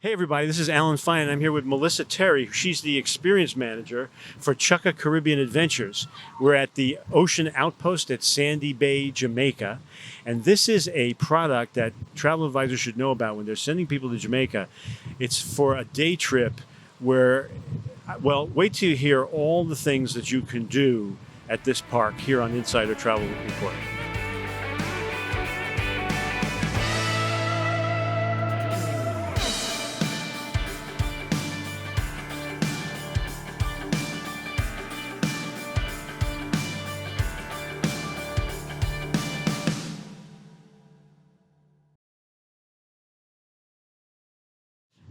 Hey everybody, this is Alan Fine and I'm here with Melissa Terry. She's the experience manager for Chukka Caribbean Adventures. We're at the Ocean Outpost at Sandy Bay, Jamaica. And this is a product that travel advisors should know about when they're sending people to Jamaica. It's for a day trip where, well, wait till you hear all the things that you can do at this park here on Insider Travel Report.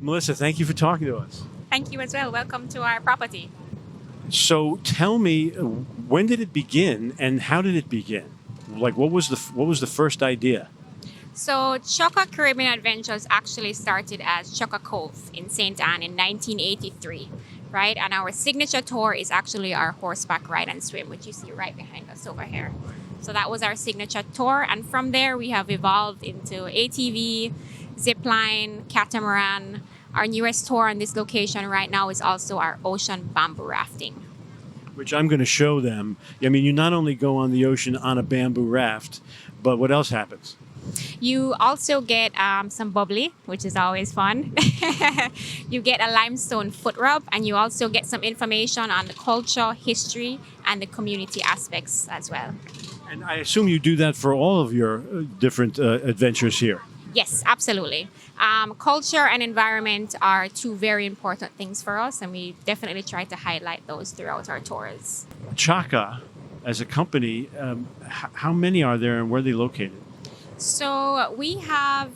Melissa, thank you for talking to us. Thank you as well. Welcome to our property. So tell me, when did it begin and how did it begin? Like, what was the first idea? So Chukka Caribbean Adventures actually started as Chukka Cove in St. Anne in 1983, right? And our signature tour is actually our horseback ride and swim, which you see right behind us over here. So that was our signature tour. And from there, we have evolved into ATV, zipline, catamaran. Our newest tour on this location right now is also our ocean bamboo rafting. Which I'm going to show them. I mean, you not only go on the ocean on a bamboo raft, but what else happens? You also get some bubbly, which is always fun. You get a limestone foot rub, and you also get some information on the culture, history, and the community aspects as well. And I assume you do that for all of your different adventures here. Yes, absolutely. Culture and environment are two very important things for us, and we definitely try to highlight those throughout our tours. Chukka, as a company, how many are there and where are they located? So we have,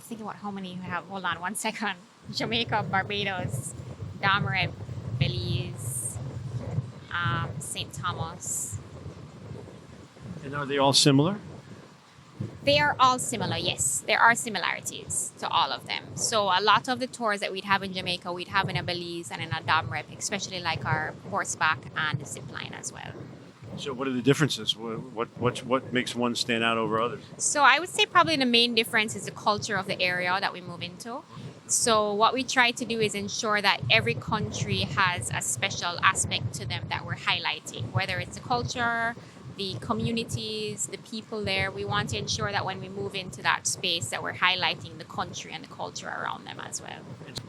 think about how many we have. Hold on one second. Jamaica, Barbados, Damaret, Belize, St. Thomas. And are they all similar? They are all similar, yes. There are similarities to all of them. So a lot of the tours that we'd have in Jamaica, we'd have in a Belize and in a Damaret, especially like our horseback and the zip line as well. So what are the differences? What makes one stand out over others? So I would say probably the main difference is the culture of the area that we move into. So what we try to do is ensure that every country has a special aspect to them that we're highlighting, whether it's the culture, the communities, the people there. We want to ensure that when we move into that space that we're highlighting the country and the culture around them as well.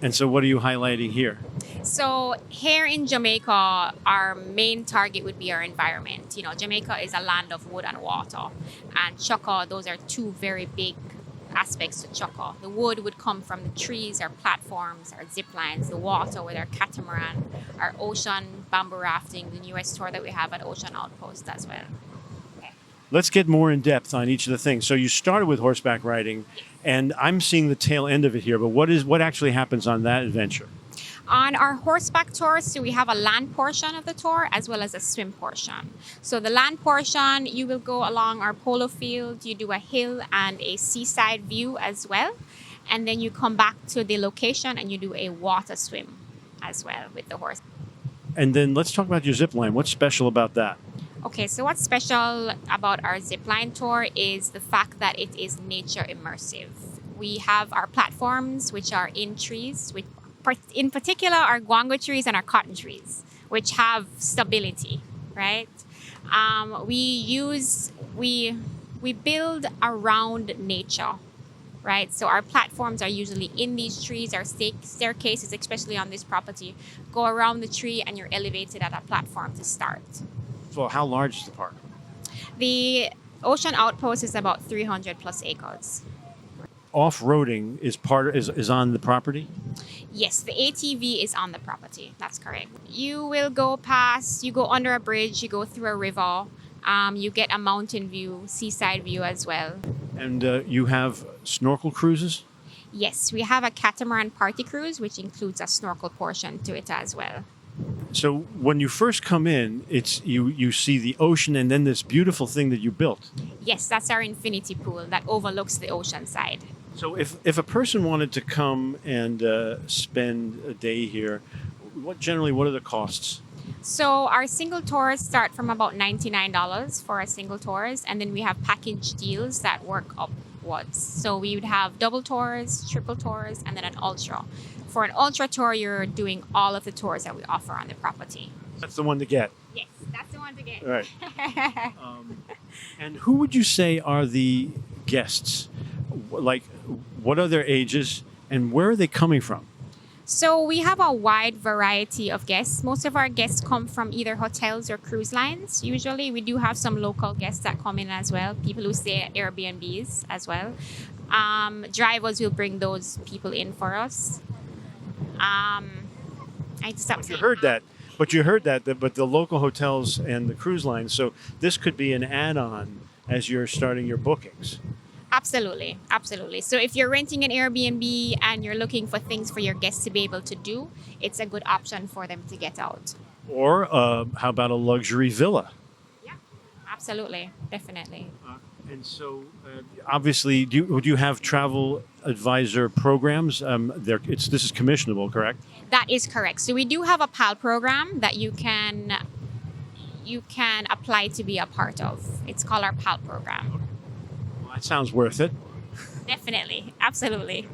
And so what are you highlighting here? So here in Jamaica, our main target would be our environment. You know, Jamaica is a land of wood and water. And Chukka, those are two very big aspects to Chukka. The wood would come from the trees, our platforms, our zip lines, the water with our catamaran, our ocean bamboo rafting, the newest tour that we have at Ocean Outpost as well. Okay. Let's get more in depth on each of the things. So you started with horseback riding, and I'm seeing the tail end of it here, but what actually happens on that adventure? On our horseback tours, so we have a land portion of the tour as well as a swim portion. So the land portion, you will go along our polo field, you do a hill and a seaside view as well. And then you come back to the location and you do a water swim as well with the horse. And then let's talk about your zip line. What's special about that? Okay, so what's special about our zipline tour is the fact that it is nature immersive. We have our platforms, which are in trees, which in particular our guango trees and our cotton trees, which have stability, right? We build around nature, right? So our platforms are usually in these trees. Our staircases, especially on this property, go around the tree and you're elevated at a platform to start. So how large is the park? The Ocean Outpost is about 300 plus acres. Off-roading is on the property? Yes, the ATV is on the property. That's correct. You will go past, you go under a bridge, you go through a river, you get a mountain view, seaside view as well. And you have snorkel cruises? Yes, we have a catamaran party cruise, which includes a snorkel portion to it as well. So when you first come in, it's you see the ocean and then this beautiful thing that you built. Yes, that's our infinity pool that overlooks the ocean side. So if a person wanted to come and spend a day here, what are the costs? So our single tours start from about $99 for our single tours, and then we have package deals that work up was. So we would have double tours, triple tours, and then an ultra. For an ultra tour, you're doing all of the tours that we offer on the property. That's the one to get. Yes, that's the one to get. All right. And who would you say are the guests? Like, what are their ages and where are they coming from? So we have a wide variety of guests. Most of our guests come from either hotels or cruise lines. Usually we do have some local guests that come in as well, people who stay at Airbnbs as well. Drivers will bring those people in for us. But you heard that. But the local hotels and the cruise lines. So this could be an add-on as you're starting your bookings. Absolutely, absolutely. So if you're renting an Airbnb and you're looking for things for your guests to be able to do, it's a good option for them to get out. Or how about a luxury villa? Yeah, absolutely, definitely. And so, obviously, would you have travel advisor programs? This is commissionable, correct? That is correct. So we do have a PAL program that you can apply to be a part of. It's called our PAL program. Well, that sounds worth it. Definitely, absolutely.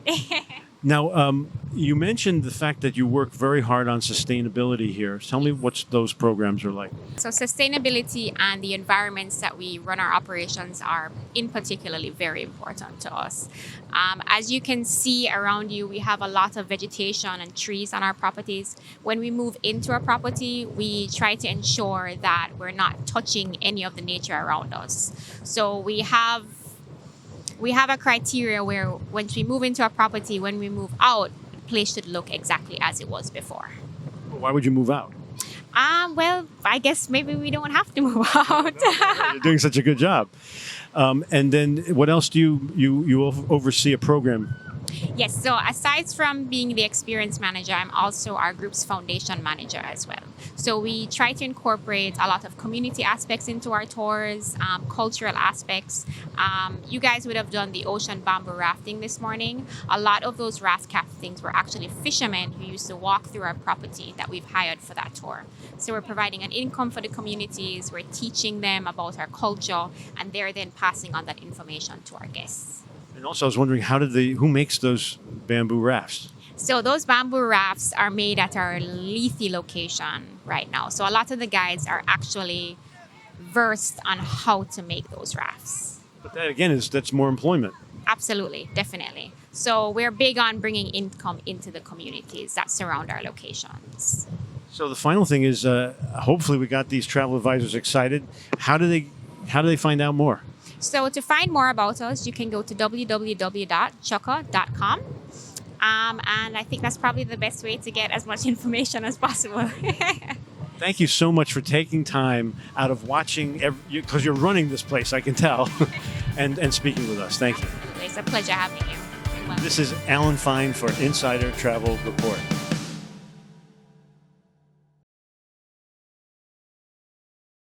Now, you mentioned the fact that you work very hard on sustainability here. Tell me what those programs are like. So sustainability and the environments that we run our operations are in particularly very important to us. As you can see around you, we have a lot of vegetation and trees on our properties. When we move into a property, we try to ensure that we're not touching any of the nature around us. So we have a criteria where once we move into a property, when we move out, the place should look exactly as it was before. Why would you move out? Well, I guess maybe we don't have to move out. You're doing such a good job. And then what else do you oversee a program? Yes, so aside from being the experience manager, I'm also our group's foundation manager as well. So we try to incorporate a lot of community aspects into our tours, cultural aspects. You guys would have done the ocean bamboo rafting this morning. A lot of those raft craftings were actually fishermen who used to walk through our property that we've hired for that tour. So we're providing an income for the communities, we're teaching them about our culture, and they're then passing on that information to our guests. And also, I was wondering, who makes those bamboo rafts? So those bamboo rafts are made at our Lethe location right now. So a lot of the guides are actually versed on how to make those rafts. But that, again, that's more employment. Absolutely, definitely. So we're big on bringing income into the communities that surround our locations. So the final thing is, hopefully we got these travel advisors excited. How do they find out more? So to find more about us, you can go to www.chukka.com. And I think that's probably the best way to get as much information as possible. Thank you so much for taking time out of watching, because you're running this place, I can tell, and speaking with us. Thank you. It's a pleasure having you. This is Alan Fine for Insider Travel Report.